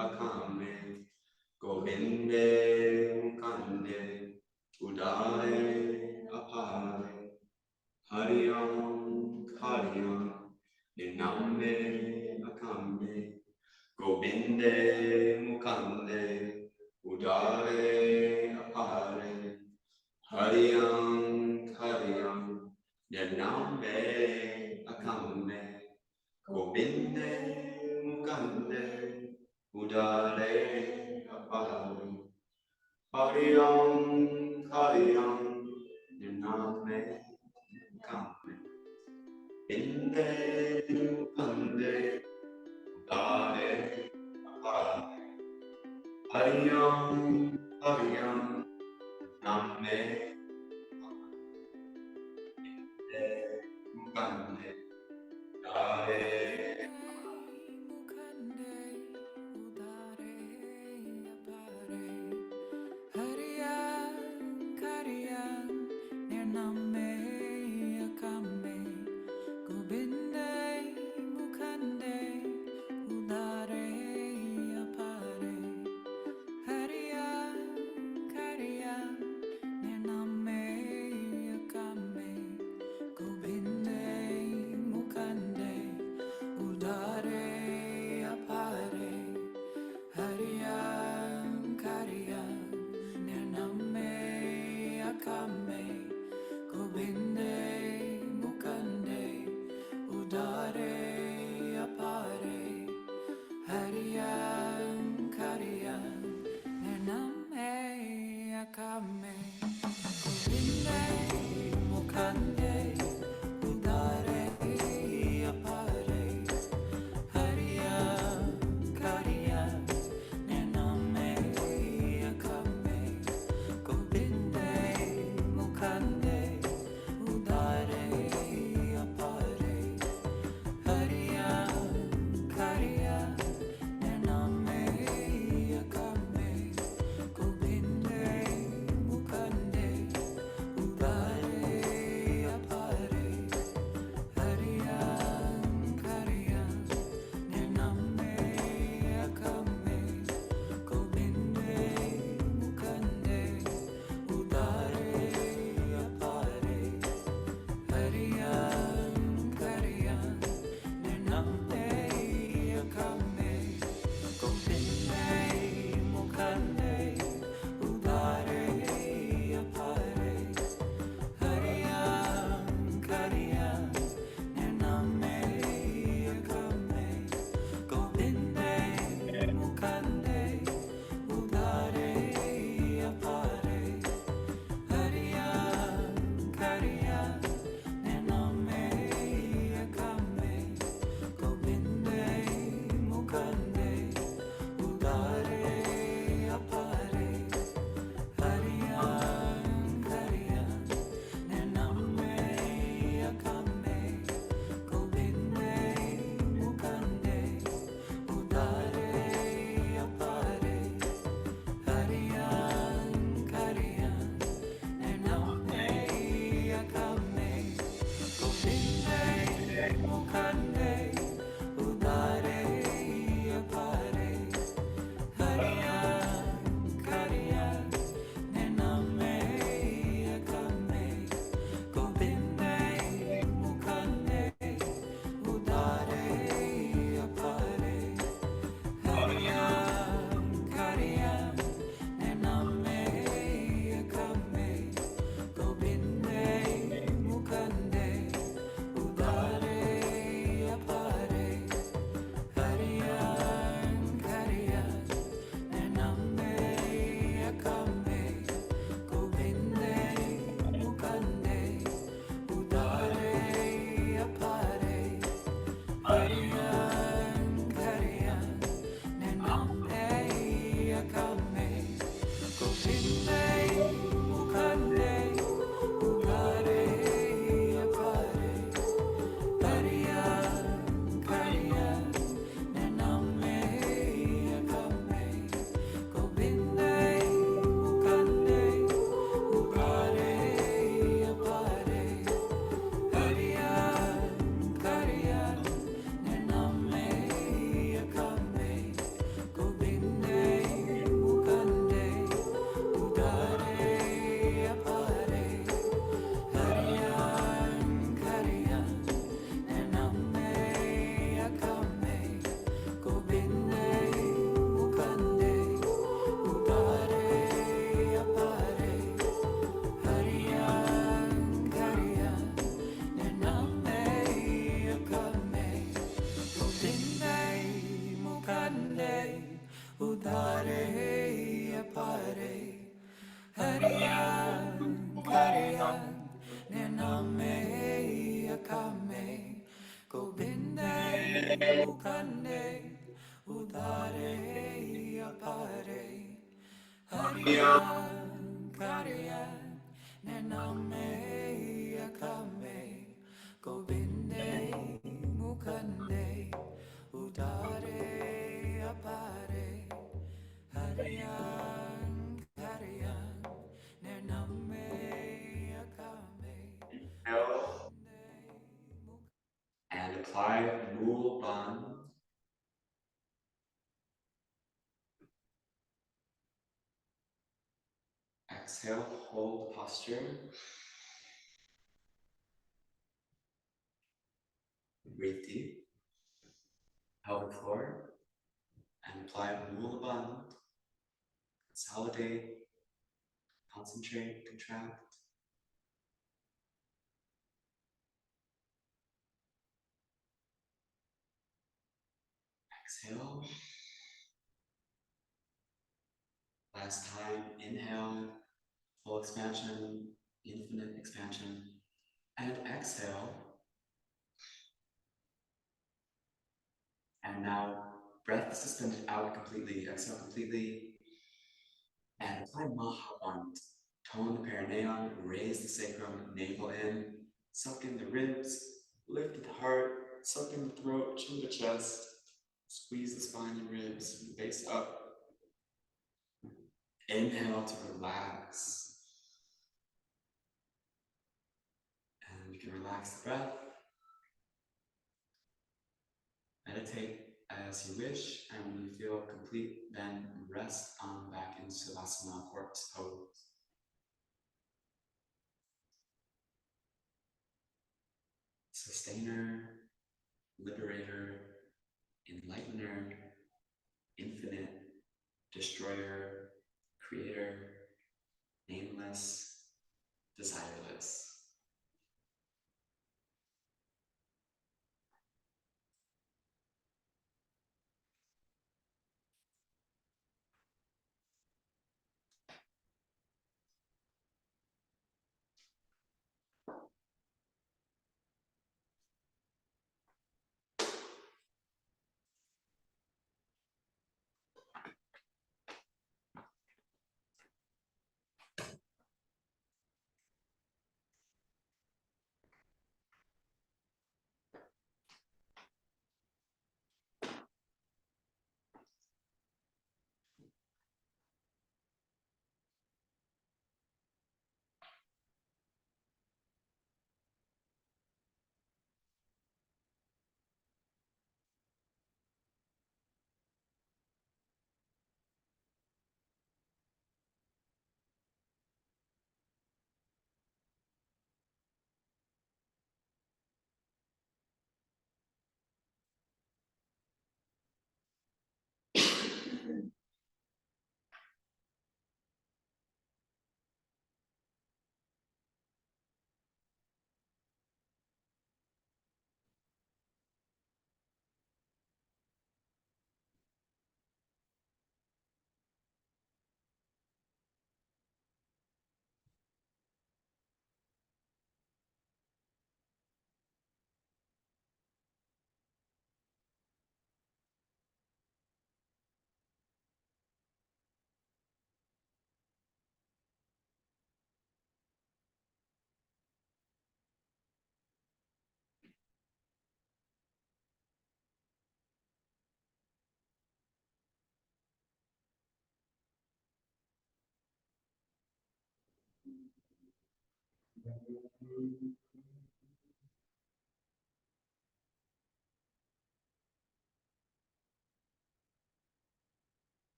Akame Govinde Mukande Udare Apare Hariyam Kariyam Niname Akame Govinde Mukande Udare Apare Hariyam Kariyam Niname Akame Govinde Mukande Udare Apare Hariyam Kariyam Niname Kame Inde Kande Dare Apare Hariyam Kariyam Name Inde Kande Dare Hariyan, Hariyan, Nename Akame, Gobinde Mukande, Udare Apare. Hariyan, Hariyan, Nename Akame, Gobinde Mukande, Udare Apare. Hariyan, Hariyan, Nename Akame. Inhale and apply Mul Ban. Exhale, hold posture. Breathe deep. Pelvic floor. And apply Mul Ban. Consolidate, concentrate, contract. Exhale. Last time, inhale, full expansion, infinite expansion. And exhale. And now, breath suspended out completely. Exhale completely. And apply Mahaband. Tone the perineum, raise the sacrum, navel in, suck in the ribs, lift the heart, suck in the throat, chin the chest, squeeze the spine and ribs, face up. Inhale to relax. And you can relax the breath. Meditate as you wish, and when you feel complete, then rest on back in Savasana, corpse pose. Sustainer, liberator, enlightener, infinite, destroyer, creator, nameless, desireless.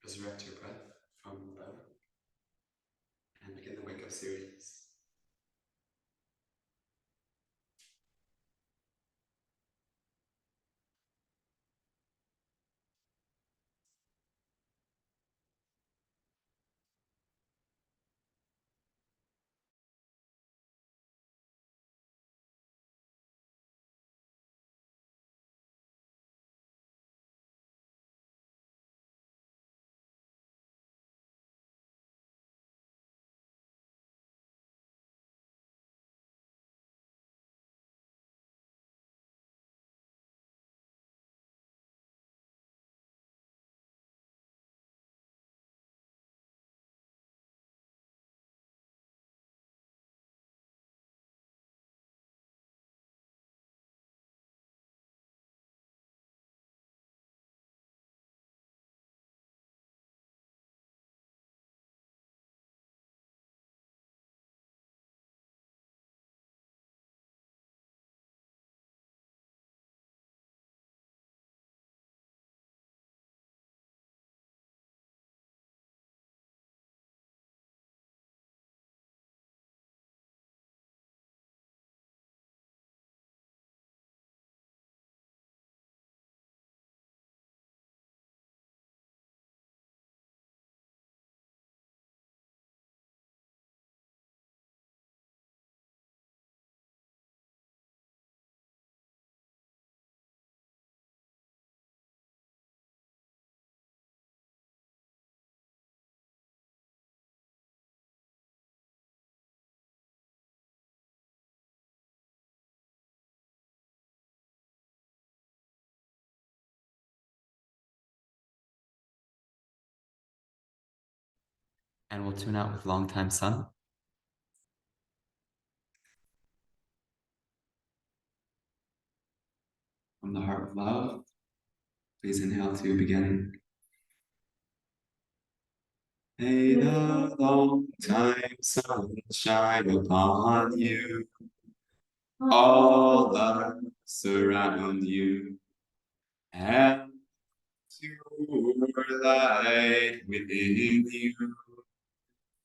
resurrect your breath from above, and begin the wake up series. And we'll tune out with Longtime Sun. From the heart of love, please inhale to begin. May the long time sun shine upon you, all love surround you, and your light within you,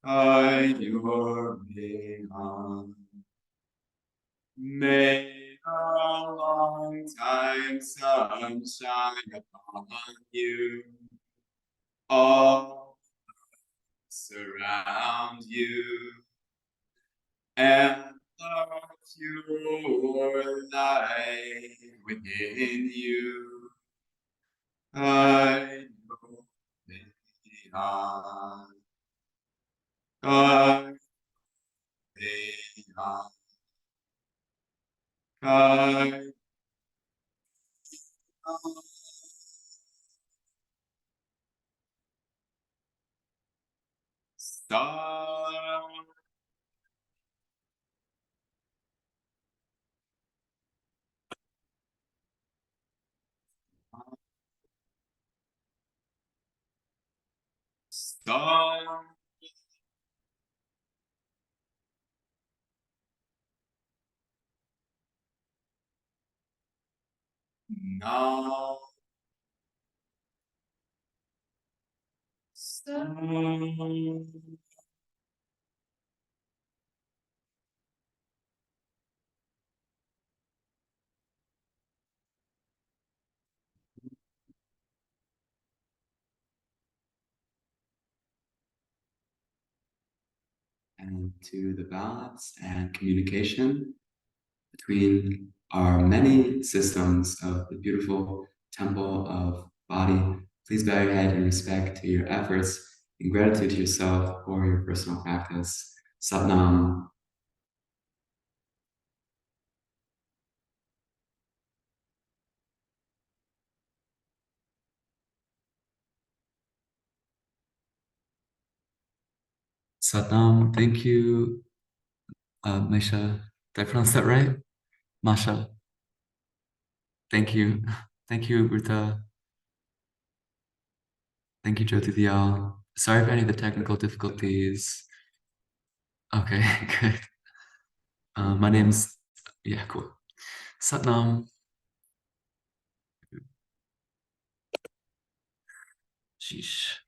guide your way on. May the long time sun shine upon you, all surround you, and love your light within you. I know beyond, I beyond, I star. Star. Now. Star. And to the balance and communication between our many systems of the beautiful temple of body. Please bow your head in respect to your efforts, in gratitude to yourself for your personal practice. Satnam. Satnam, thank you, Maisha. Did I pronounce that right? Masha. Thank you. Thank you, Ruta. Thank you, Jyoti Diyal. Sorry for any of the technical difficulties. Okay, good. My name's, yeah, cool. Satnam. Sheesh.